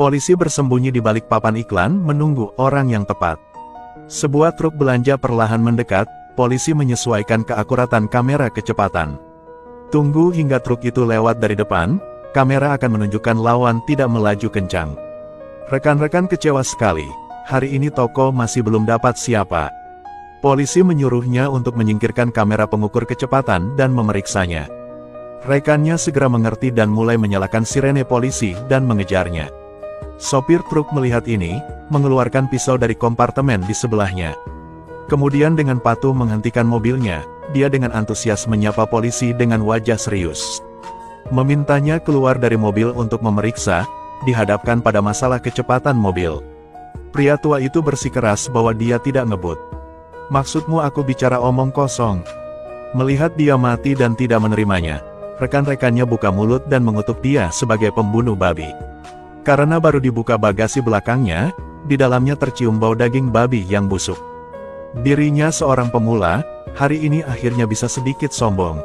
Polisi bersembunyi di balik papan iklan menunggu orang yang tepat. Sebuah truk belanja perlahan mendekat, polisi menyesuaikan keakuratan kamera kecepatan. Tunggu hingga truk itu lewat dari depan, kamera akan menunjukkan lawan tidak melaju kencang. Rekan-rekan kecewa sekali, hari ini toko masih belum dapat siapa. Polisi menyuruhnya untuk menyingkirkan kamera pengukur kecepatan dan memeriksanya. Rekannya segera mengerti dan mulai menyalakan sirene polisi dan mengejarnya. Sopir truk melihat ini, mengeluarkan pisau dari kompartemen di sebelahnya. Kemudian dengan patuh menghentikan mobilnya, dia dengan antusias menyapa polisi dengan wajah serius. Memintanya keluar dari mobil untuk memeriksa, dihadapkan pada masalah kecepatan mobil. Pria tua itu bersikeras bahwa dia tidak ngebut. "Maksudmu aku bicara omong kosong?" Melihat dia mati dan tidak menerimanya, rekan-rekannya buka mulut dan mengutuk dia sebagai pembunuh babi. Karena baru dibuka bagasi belakangnya, di dalamnya tercium bau daging babi yang busuk. Dirinya seorang pemula, hari ini akhirnya bisa sedikit sombong.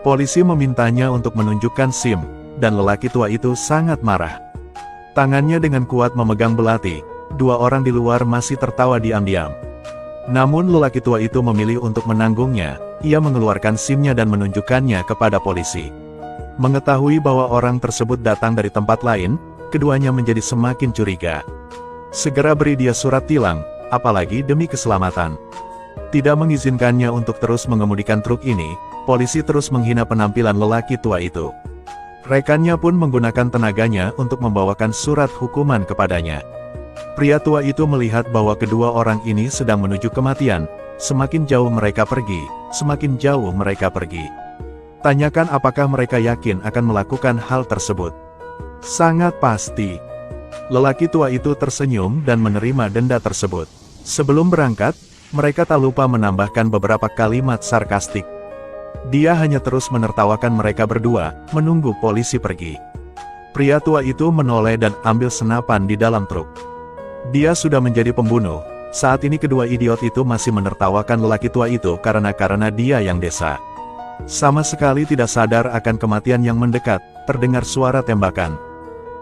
Polisi memintanya untuk menunjukkan SIM, dan lelaki tua itu sangat marah. Tangannya dengan kuat memegang belati, dua orang di luar masih tertawa diam-diam. Namun lelaki tua itu memilih untuk menanggungnya, ia mengeluarkan SIM-nya dan menunjukkannya kepada polisi. Mengetahui bahwa orang tersebut datang dari tempat lain, keduanya menjadi semakin curiga. Segera beri dia surat tilang, apalagi demi keselamatan. Tidak mengizinkannya untuk terus mengemudikan truk ini, polisi terus menghina penampilan lelaki tua itu. Rekannya pun menggunakan tenaganya untuk membawakan surat hukuman kepadanya. Pria tua itu melihat bahwa kedua orang ini sedang menuju kematian, semakin jauh mereka pergi, semakin jauh mereka pergi. Tanyakan apakah mereka yakin akan melakukan hal tersebut. Sangat pasti. Lelaki tua itu tersenyum dan menerima denda tersebut. Sebelum berangkat, mereka tak lupa menambahkan beberapa kalimat sarkastik. Dia hanya terus menertawakan mereka berdua, menunggu polisi pergi. Pria tua itu menoleh dan ambil senapan di dalam truk. Dia sudah menjadi pembunuh. Saat ini kedua idiot itu masih menertawakan lelaki tua itu karena dia yang desa. Sama sekali tidak sadar akan kematian yang mendekat, terdengar suara tembakan.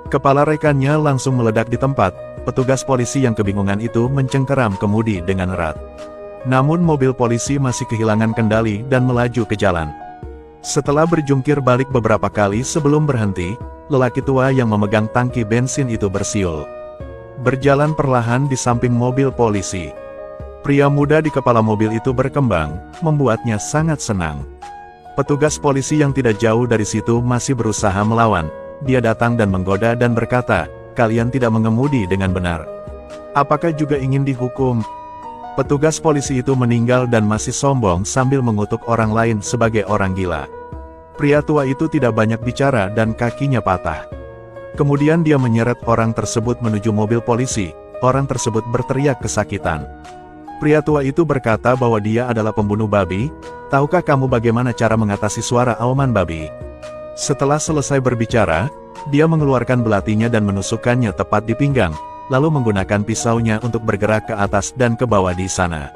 Kepala rekannya langsung meledak di tempat, petugas polisi yang kebingungan itu mencengkeram kemudi dengan erat. Namun mobil polisi masih kehilangan kendali dan melaju ke jalan. Setelah berjungkir balik beberapa kali sebelum berhenti, lelaki tua yang memegang tangki bensin itu bersiul. Berjalan perlahan di samping mobil polisi. Pria muda di kepala mobil itu berkembang, membuatnya sangat senang. Petugas polisi yang tidak jauh dari situ masih berusaha melawan. Dia datang dan menggoda dan berkata, "Kalian tidak mengemudi dengan benar. Apakah juga ingin dihukum?" Petugas polisi itu meninggal dan masih sombong sambil mengutuk orang lain sebagai orang gila. Pria tua itu tidak banyak bicara dan kakinya patah. Kemudian dia menyeret orang tersebut menuju mobil polisi. Orang tersebut berteriak kesakitan. Pria tua itu berkata bahwa dia adalah pembunuh babi. "Tahukah kamu bagaimana cara mengatasi suara auman babi?" Setelah selesai berbicara, dia mengeluarkan belatinya dan menusukkannya tepat di pinggang, lalu menggunakan pisaunya untuk bergerak ke atas dan ke bawah di sana.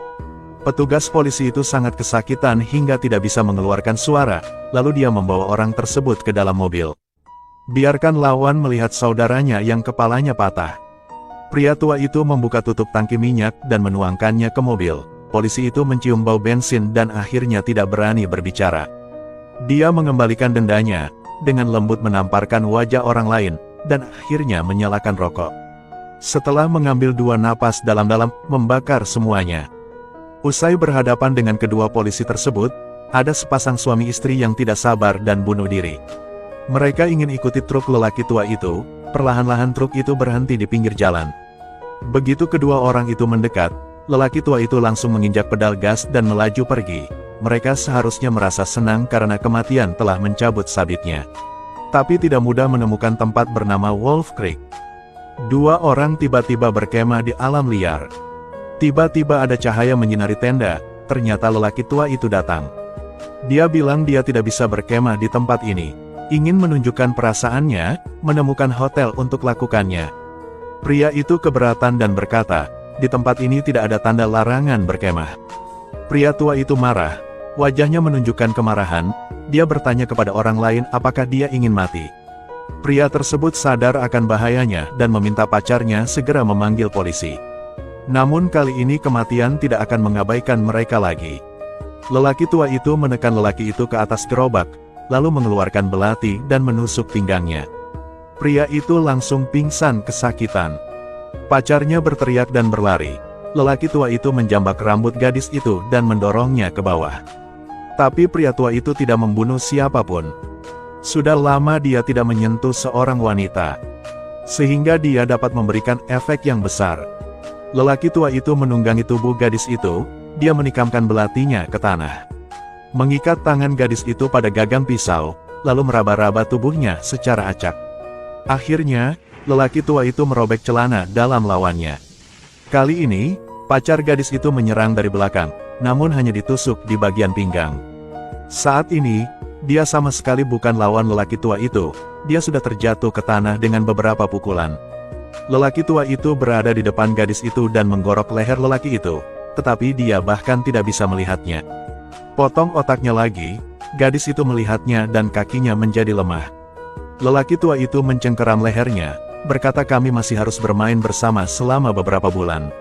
Petugas polisi itu sangat kesakitan hingga tidak bisa mengeluarkan suara, lalu dia membawa orang tersebut ke dalam mobil. Biarkan lawan melihat saudaranya yang kepalanya patah. Pria tua itu membuka tutup tangki minyak dan menuangkannya ke mobil. Polisi itu mencium bau bensin dan akhirnya tidak berani berbicara. Dia mengembalikan dendanya, dengan lembut menamparkan wajah orang lain, dan akhirnya menyalakan rokok. Setelah mengambil 2 napas dalam-dalam, membakar semuanya. Usai berhadapan dengan kedua polisi tersebut, ada sepasang suami istri yang tidak sabar dan bunuh diri. Mereka ingin ikuti truk lelaki tua itu, perlahan-lahan truk itu berhenti di pinggir jalan. Begitu kedua orang itu mendekat, lelaki tua itu langsung menginjak pedal gas dan melaju pergi. Mereka seharusnya merasa senang karena kematian telah mencabut sabitnya. Tapi tidak mudah menemukan tempat bernama Wolf Creek. 2 orang tiba-tiba berkemah di alam liar. Tiba-tiba ada cahaya menyinari tenda, ternyata lelaki tua itu datang. Dia bilang dia tidak bisa berkemah di tempat ini. Ingin menunjukkan perasaannya, menemukan hotel untuk lakukannya. Pria itu keberatan dan berkata, "Di tempat ini tidak ada tanda larangan berkemah." Pria tua itu marah. Wajahnya menunjukkan kemarahan, dia bertanya kepada orang lain apakah dia ingin mati. Pria tersebut sadar akan bahayanya dan meminta pacarnya segera memanggil polisi. Namun kali ini kematian tidak akan mengabaikan mereka lagi. Lelaki tua itu menekan lelaki itu ke atas gerobak, lalu mengeluarkan belati dan menusuk pinggangnya. Pria itu langsung pingsan kesakitan. Pacarnya berteriak dan berlari. Lelaki tua itu menjambak rambut gadis itu dan mendorongnya ke bawah. Tapi pria tua itu tidak membunuh siapapun. Sudah lama dia tidak menyentuh seorang wanita, sehingga dia dapat memberikan efek yang besar. Lelaki tua itu menunggangi tubuh gadis itu, dia menikamkan belatinya ke tanah. Mengikat tangan gadis itu pada gagang pisau, lalu meraba-raba tubuhnya secara acak. Akhirnya, lelaki tua itu merobek celana dalam lawannya. Kali ini, pacar gadis itu menyerang dari belakang, namun hanya ditusuk di bagian pinggang. Saat ini, dia sama sekali bukan lawan lelaki tua itu, dia sudah terjatuh ke tanah dengan beberapa pukulan. Lelaki tua itu berada di depan gadis itu dan menggorok leher lelaki itu, tetapi dia bahkan tidak bisa melihatnya. Potong otaknya lagi, gadis itu melihatnya dan kakinya menjadi lemah. Lelaki tua itu mencengkeram lehernya, berkata kami masih harus bermain bersama selama beberapa bulan.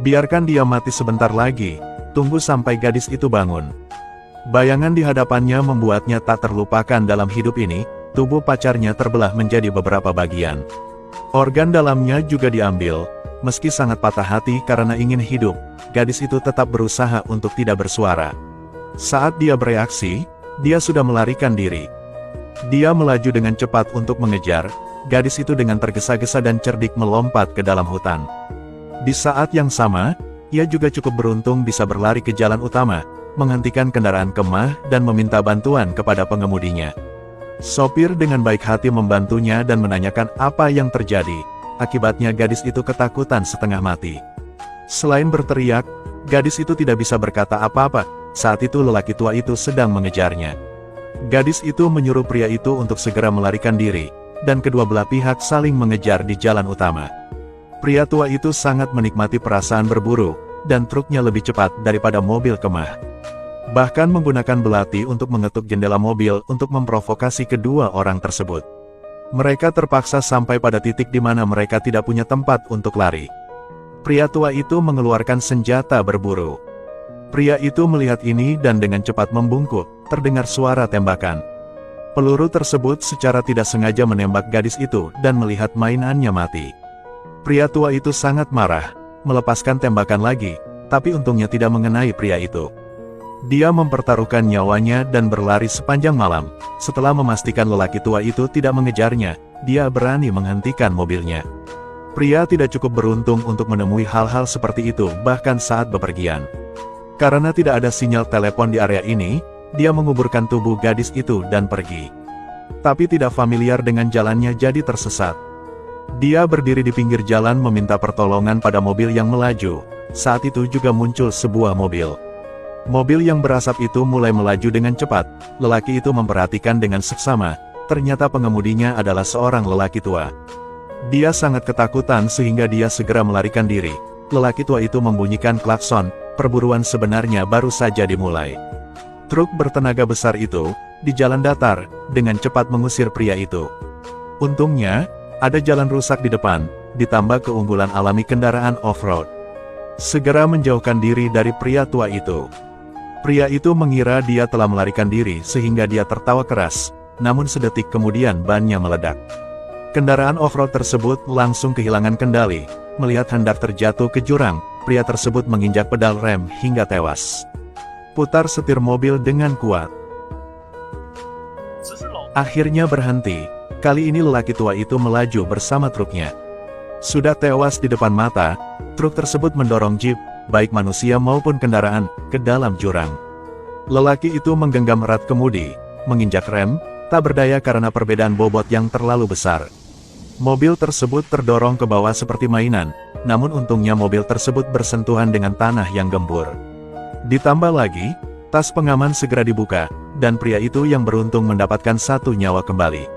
Biarkan dia mati sebentar lagi, tunggu sampai gadis itu bangun. Bayangan di hadapannya membuatnya tak terlupakan dalam hidup ini, tubuh pacarnya terbelah menjadi beberapa bagian. Organ dalamnya juga diambil. Meski sangat patah hati karena ingin hidup, gadis itu tetap berusaha untuk tidak bersuara. Saat dia bereaksi, dia sudah melarikan diri. Dia melaju dengan cepat untuk mengejar, gadis itu dengan tergesa-gesa dan cerdik melompat ke dalam hutan. Di saat yang sama, ia juga cukup beruntung bisa berlari ke jalan utama, menghentikan kendaraan kemah dan meminta bantuan kepada pengemudinya. Sopir dengan baik hati membantunya dan menanyakan apa yang terjadi. Akibatnya gadis itu ketakutan setengah mati. Selain berteriak, gadis itu tidak bisa berkata apa-apa. Saat itu lelaki tua itu sedang mengejarnya. Gadis itu menyuruh pria itu untuk segera melarikan diri, dan kedua belah pihak saling mengejar di jalan utama. Pria tua itu sangat menikmati perasaan berburu, dan truknya lebih cepat daripada mobil kemah. Bahkan menggunakan belati untuk mengetuk jendela mobil untuk memprovokasi kedua orang tersebut. Mereka terpaksa sampai pada titik di mana mereka tidak punya tempat untuk lari. Pria tua itu mengeluarkan senjata berburu. Pria itu melihat ini dan dengan cepat membungkuk, terdengar suara tembakan. Peluru tersebut secara tidak sengaja menembak gadis itu dan melihat mainannya mati. Pria tua itu sangat marah, melepaskan tembakan lagi, tapi untungnya tidak mengenai pria itu. Dia mempertaruhkan nyawanya dan berlari sepanjang malam. Setelah memastikan lelaki tua itu tidak mengejarnya, dia berani menghentikan mobilnya. Pria tidak cukup beruntung untuk menemui hal-hal seperti itu bahkan saat bepergian. Karena tidak ada sinyal telepon di area ini, dia menguburkan tubuh gadis itu dan pergi. Tapi tidak familiar dengan jalannya jadi tersesat. Dia berdiri di pinggir jalan meminta pertolongan pada mobil yang melaju. Saat itu juga muncul sebuah mobil. Mobil yang berasap itu mulai melaju dengan cepat. Lelaki itu memperhatikan dengan seksama, ternyata pengemudinya adalah seorang lelaki tua. Dia sangat ketakutan sehingga dia segera melarikan diri. Lelaki tua itu membunyikan klakson, perburuan sebenarnya baru saja dimulai. Truk bertenaga besar itu, di jalan datar, dengan cepat mengusir pria itu. Untungnya, ada jalan rusak di depan, ditambah keunggulan alami kendaraan off-road. Segera menjauhkan diri dari pria tua itu. Pria itu mengira dia telah melarikan diri sehingga dia tertawa keras, namun sedetik kemudian bannya meledak. Kendaraan off-road tersebut langsung kehilangan kendali. Melihat hendak terjatuh ke jurang, pria tersebut menginjak pedal rem hingga tewas. Putar setir mobil dengan kuat. Akhirnya berhenti. Kali ini lelaki tua itu melaju bersama truknya. Sudah tewas di depan mata, truk tersebut mendorong jeep, baik manusia maupun kendaraan, ke dalam jurang. Lelaki itu menggenggam erat kemudi, menginjak rem, tak berdaya karena perbedaan bobot yang terlalu besar. Mobil tersebut terdorong ke bawah seperti mainan, namun untungnya mobil tersebut bersentuhan dengan tanah yang gembur. Ditambah lagi, tas pengaman segera dibuka, dan pria itu yang beruntung mendapatkan satu nyawa kembali.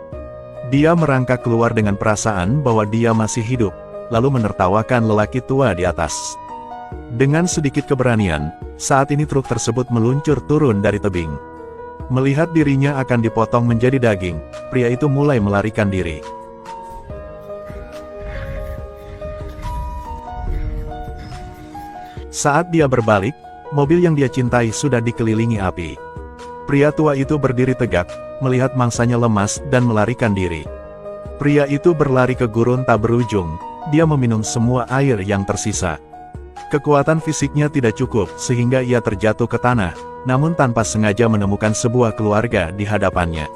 Dia merangkak keluar dengan perasaan bahwa dia masih hidup, lalu menertawakan lelaki tua di atas. Dengan sedikit keberanian, saat ini truk tersebut meluncur turun dari tebing. Melihat dirinya akan dipotong menjadi daging, pria itu mulai melarikan diri. Saat dia berbalik, mobil yang dia cintai sudah dikelilingi api. Pria tua itu berdiri tegak, melihat mangsanya lemas dan melarikan diri. Pria itu berlari ke gurun tak berujung, dia meminum semua air yang tersisa. Kekuatan fisiknya tidak cukup sehingga ia terjatuh ke tanah, namun tanpa sengaja menemukan sebuah keluarga di hadapannya.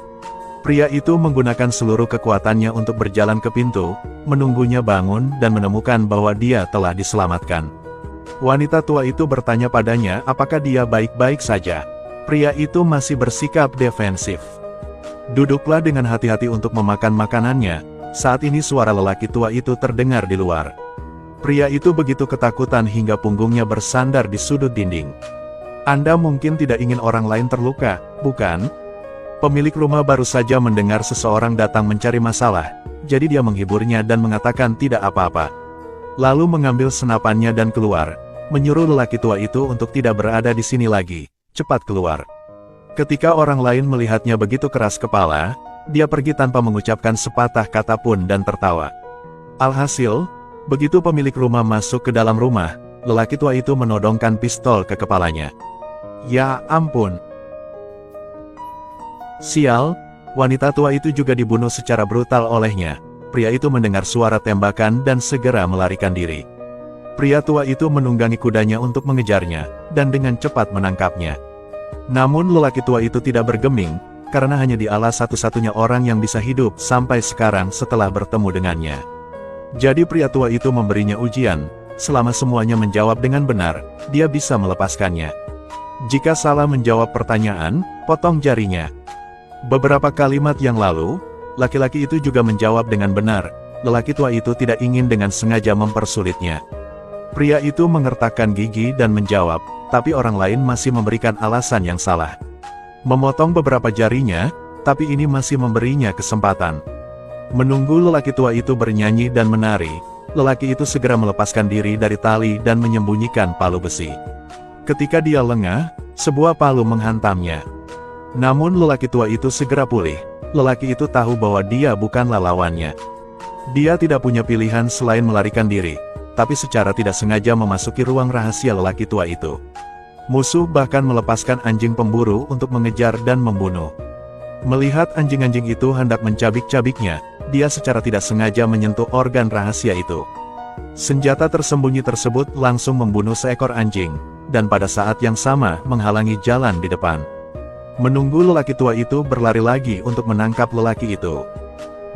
Pria itu menggunakan seluruh kekuatannya untuk berjalan ke pintu, menunggunya bangun dan menemukan bahwa dia telah diselamatkan. Wanita tua itu bertanya padanya apakah dia baik-baik saja. Pria itu masih bersikap defensif. Duduklah dengan hati-hati untuk memakan makanannya. Saat ini suara lelaki tua itu terdengar di luar. Pria itu begitu ketakutan hingga punggungnya bersandar di sudut dinding. Anda mungkin tidak ingin orang lain terluka, bukan? Pemilik rumah baru saja mendengar seseorang datang mencari masalah, jadi dia menghiburnya dan mengatakan tidak apa-apa. Lalu mengambil senapannya dan keluar, menyuruh lelaki tua itu untuk tidak berada di sini lagi, cepat keluar. Ketika orang lain melihatnya begitu keras kepala, dia pergi tanpa mengucapkan sepatah kata pun dan tertawa. Alhasil, begitu pemilik rumah masuk ke dalam rumah, lelaki tua itu menodongkan pistol ke kepalanya. Ya ampun! Sial, wanita tua itu juga dibunuh secara brutal olehnya. Pria itu mendengar suara tembakan dan segera melarikan diri. Pria tua itu menunggangi kudanya untuk mengejarnya, dan dengan cepat menangkapnya. Namun lelaki tua itu tidak bergeming, karena hanya dialah satu-satunya orang yang bisa hidup sampai sekarang setelah bertemu dengannya. Jadi pria tua itu memberinya ujian, selama semuanya menjawab dengan benar, dia bisa melepaskannya. Jika salah menjawab pertanyaan, potong jarinya. Beberapa kalimat yang lalu, laki-laki itu juga menjawab dengan benar, lelaki tua itu tidak ingin dengan sengaja mempersulitnya. Pria itu mengertakkan gigi dan menjawab, tapi orang lain masih memberikan alasan yang salah. Memotong beberapa jarinya, tapi ini masih memberinya kesempatan. Menunggu lelaki tua itu bernyanyi dan menari, lelaki itu segera melepaskan diri dari tali dan menyembunyikan palu besi. Ketika dia lengah, sebuah palu menghantamnya. Namun lelaki tua itu segera pulih, lelaki itu tahu bahwa dia bukanlah lawannya. Dia tidak punya pilihan selain melarikan diri, tapi secara tidak sengaja memasuki ruang rahasia lelaki tua itu. Musuh bahkan melepaskan anjing pemburu untuk mengejar dan membunuh. Melihat anjing-anjing itu hendak mencabik-cabiknya, dia secara tidak sengaja menyentuh organ rahasia itu. Senjata tersembunyi tersebut langsung membunuh seekor anjing, dan pada saat yang sama menghalangi jalan di depan. Menunggu lelaki tua itu berlari lagi untuk menangkap lelaki itu.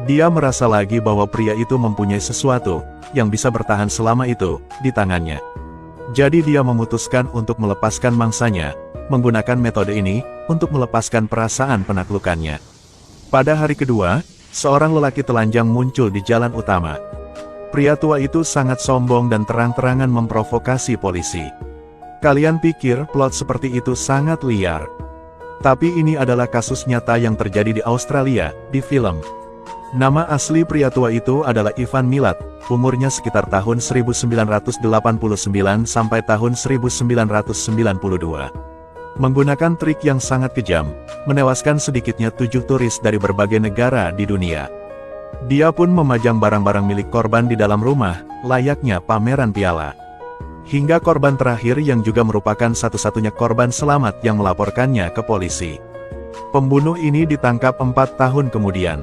Dia merasa lagi bahwa pria itu mempunyai sesuatu yang bisa bertahan selama itu di tangannya. Jadi dia memutuskan untuk melepaskan mangsanya, menggunakan metode ini untuk melepaskan perasaan penaklukannya. Pada hari kedua, seorang lelaki telanjang muncul di jalan utama. Pria tua itu sangat sombong dan terang-terangan memprovokasi polisi. Kalian pikir plot seperti itu sangat liar? Tapi ini adalah kasus nyata yang terjadi di Australia, di film. Nama asli pria tua itu adalah Ivan Milat, umurnya sekitar tahun 1989 sampai tahun 1992. Menggunakan trik yang sangat kejam, menewaskan sedikitnya 7 turis dari berbagai negara di dunia. Dia pun memajang barang-barang milik korban di dalam rumah, layaknya pameran piala. Hingga korban terakhir yang juga merupakan satu-satunya korban selamat yang melaporkannya ke polisi. Pembunuh ini ditangkap 4 tahun kemudian.